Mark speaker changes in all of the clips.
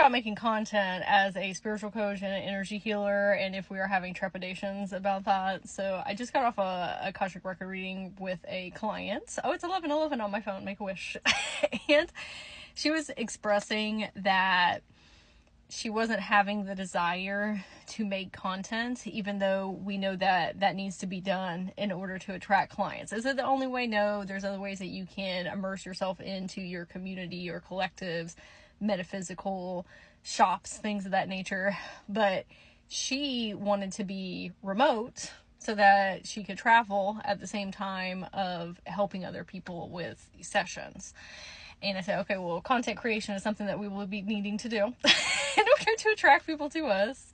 Speaker 1: about making content as a spiritual coach and an energy healer, and if we are having trepidations about that. So I just got off a Akashic record reading with a client. Oh, it's 11:11 on my phone. Make a wish. And she was expressing that she wasn't having the desire to make content, even though we know that that needs to be done in order to attract clients. Is it the only way? No, there's other ways that you can immerse yourself into your community or collectives, metaphysical shops, things of that nature. But she wanted to be remote so that she could travel at the same time of helping other people with sessions. And I said, okay, well, content creation is something that we will be needing to do in order to attract people to us.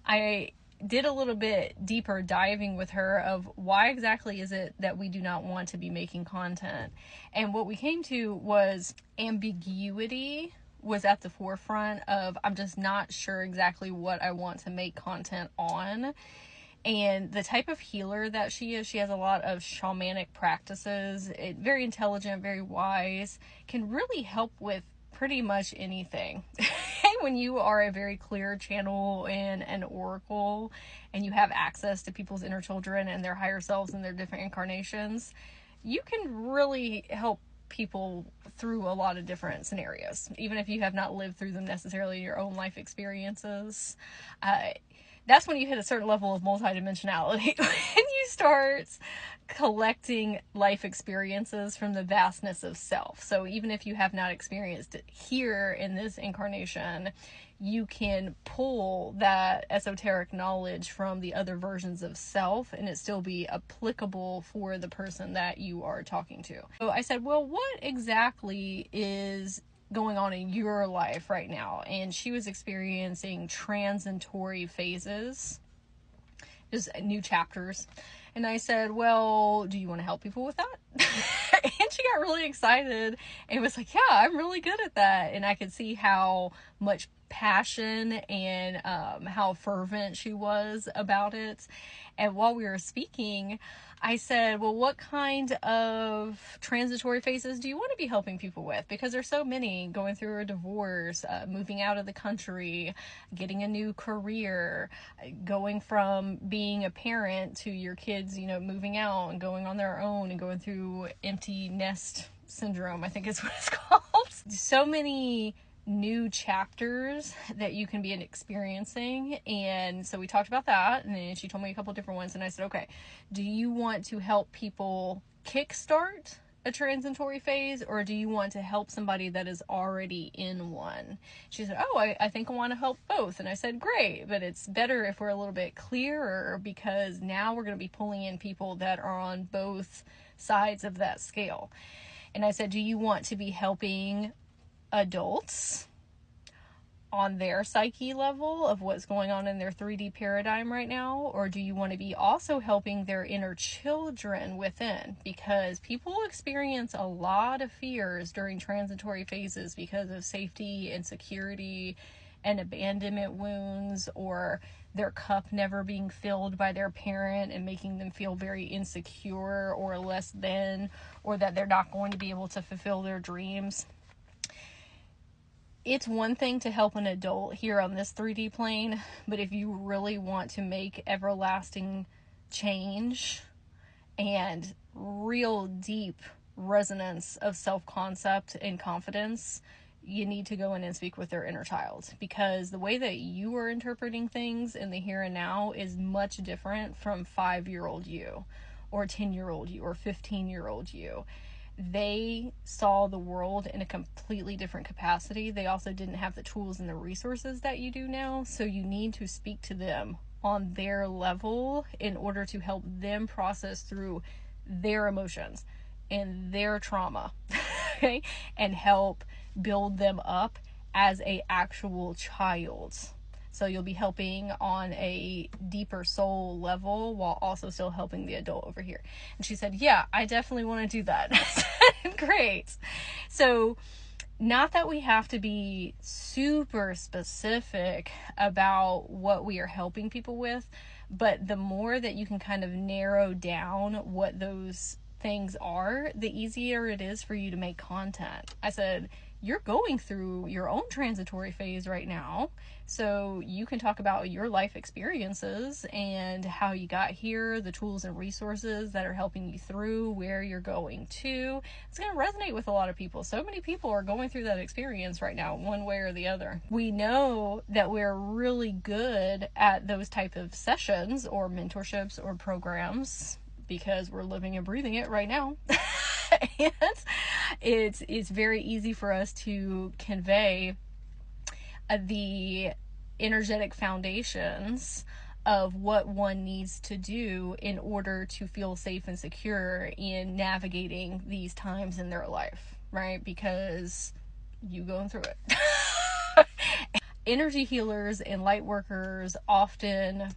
Speaker 1: I did a little bit deeper diving with her of why exactly is it that we do not want to be making content. And what we came to was ambiguity was at the forefront of, I'm just not sure exactly what I want to make content on. And the type of healer that she is, she has a lot of shamanic practices, very intelligent, very wise, can really help with pretty much anything. When you are a very clear channel and an oracle, and you have access to people's inner children and their higher selves and their different incarnations, you can really help people through a lot of different scenarios, even if you have not lived through them necessarily in your own life experiences. That's when you hit a certain level of multidimensionality, when you start collecting life experiences from the vastness of self. So even if you have not experienced it here in this incarnation, you can pull that esoteric knowledge from the other versions of self and it still be applicable for the person that you are talking to. So I said, well, what exactly is going on in your life right now? And she was experiencing transitory phases, just new chapters. And I said, well, do you want to help people with that? And she got really excited and was like, yeah, I'm really good at that. And I could see how much passion and how fervent she was about it. And while we were speaking, I said, well, what kind of transitory phases do you want to be helping people with? Because there's so many: going through a divorce, moving out of the country, getting a new career, going from being a parent to your kids, moving out and going on their own and going through empty nest syndrome, I think is what it's called. So many new chapters that you can be experiencing. And so we talked about that, and then she told me a couple different ones, and I said, okay, do you want to help people kickstart a transitory phase, or do you want to help somebody that is already in one? She said, oh, I think I want to help both. And I said, great, but it's better if we're a little bit clearer, because now we're going to be pulling in people that are on both sides of that scale. And I said, do you want to be helping adults on their psyche level of what's going on in their 3D paradigm right now? Or do you want to be also helping their inner children within? Because people experience a lot of fears during transitory phases because of safety and security and abandonment wounds, or their cup never being filled by their parent and making them feel very insecure or less than, or that they're not going to be able to fulfill their dreams. It's one thing to help an adult here on this 3D plane, but if you really want to make everlasting change and real deep resonance of self-concept and confidence, you need to go in and speak with their inner child, because the way that you are interpreting things in the here and now is much different from 5-year-old you or 10-year-old you or 15-year-old you. They saw the world in a completely different capacity. They also didn't have the tools and the resources that you do now. So you need to speak to them on their level in order to help them process through their emotions and their trauma, okay? And help build them up as a actual child. So you'll be helping on a deeper soul level while also still helping the adult over here. And she said, yeah, I definitely want to do that. I said, great. So not that we have to be super specific about what we are helping people with, but the more that you can kind of narrow down what those things are, the easier it is for you to make content. I said, you're going through your own transitory phase right now. So you can talk about your life experiences and how you got here, the tools and resources that are helping you through, where you're going to. It's going to resonate with a lot of people. So many people are going through that experience right now, one way or the other. We know that we're really good at those type of sessions or mentorships or programs because we're living and breathing it right now. And it's very easy for us to convey the energetic foundations of what one needs to do in order to feel safe and secure in navigating these times in their life, right? Because you going through it. Energy healers and light workers often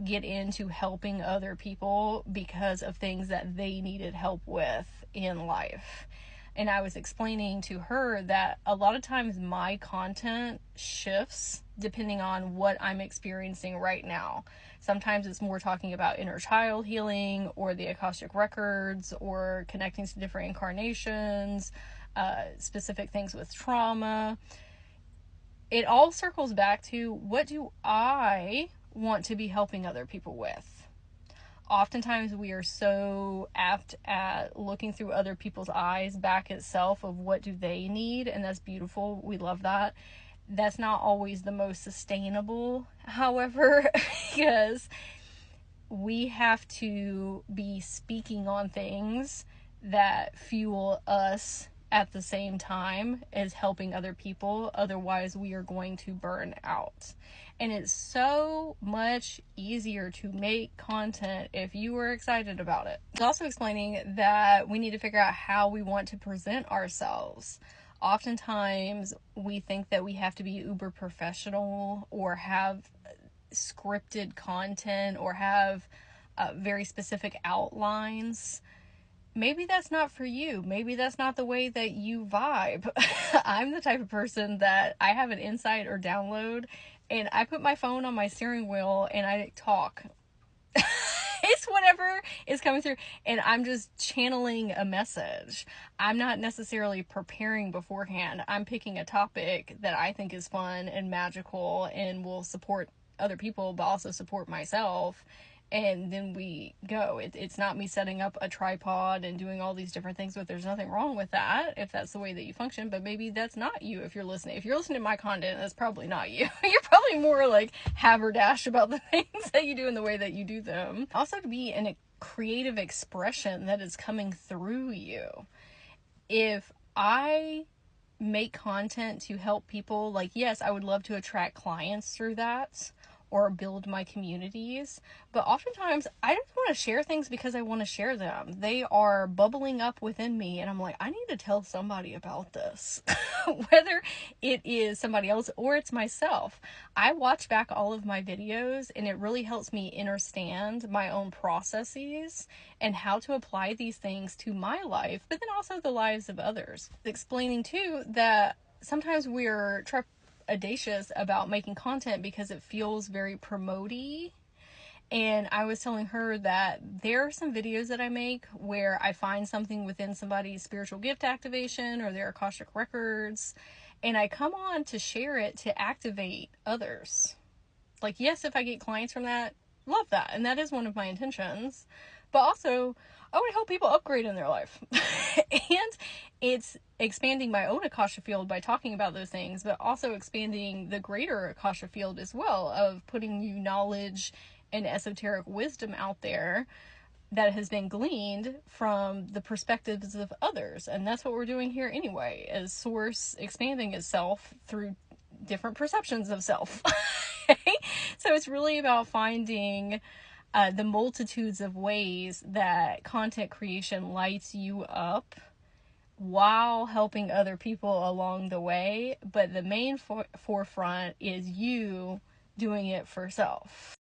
Speaker 1: get into helping other people because of things that they needed help with in life. And I was explaining to her that a lot of times my content shifts depending on what I'm experiencing right now. Sometimes it's more talking about inner child healing or the Akashic records or connecting to different incarnations, specific things with trauma. It all circles back to, what do I want to be helping other people with? Oftentimes we are so apt at looking through other people's eyes back at self of what do they need, and that's beautiful. We love that. That's not always the most sustainable, however, because we have to be speaking on things that fuel us at the same time as helping other people. Otherwise, we are going to burn out. And it's so much easier to make content if you are excited about it. It's also explaining that we need to figure out how we want to present ourselves. Oftentimes, we think that we have to be uber professional or have scripted content or have very specific outlines. Maybe that's not for you. Maybe that's not the way that you vibe. I'm the type of person that I have an insight or download and I put my phone on my steering wheel and I talk. It's whatever is coming through and I'm just channeling a message. I'm not necessarily preparing beforehand. I'm picking a topic that I think is fun and magical and will support other people but also support myself. And then we go. It's not me setting up a tripod and doing all these different things, but there's nothing wrong with that if that's the way that you function. But maybe that's not you if you're listening. If you're listening to my content, that's probably not you. You're probably more like haberdash about the things that you do and the way that you do them. Also, to be in a creative expression that is coming through you. If I make content to help people, like, yes, I would love to attract clients through that or build my communities, but oftentimes I just want to share things because I want to share them. They are bubbling up within me and I'm like, I need to tell somebody about this. Whether it is somebody else or it's myself. I watch back all of my videos and it really helps me understand my own processes and how to apply these things to my life, but then also the lives of others. Explaining too that sometimes we're audacious about making content because it feels very promote-y. And I was telling her that there are some videos that I make where I find something within somebody's spiritual gift activation or their Akashic records, and I come on to share it to activate others. Like, yes, if I get clients from that, love that, and that is one of my intentions. But also, I want to help people upgrade in their life. And it's expanding my own Akasha field by talking about those things, but also expanding the greater Akasha field as well, of putting new knowledge and esoteric wisdom out there that has been gleaned from the perspectives of others. And that's what we're doing here anyway, is Source expanding itself through different perceptions of self. So it's really about finding the multitudes of ways that content creation lights you up while helping other people along the way. But the main forefront is you doing it for self.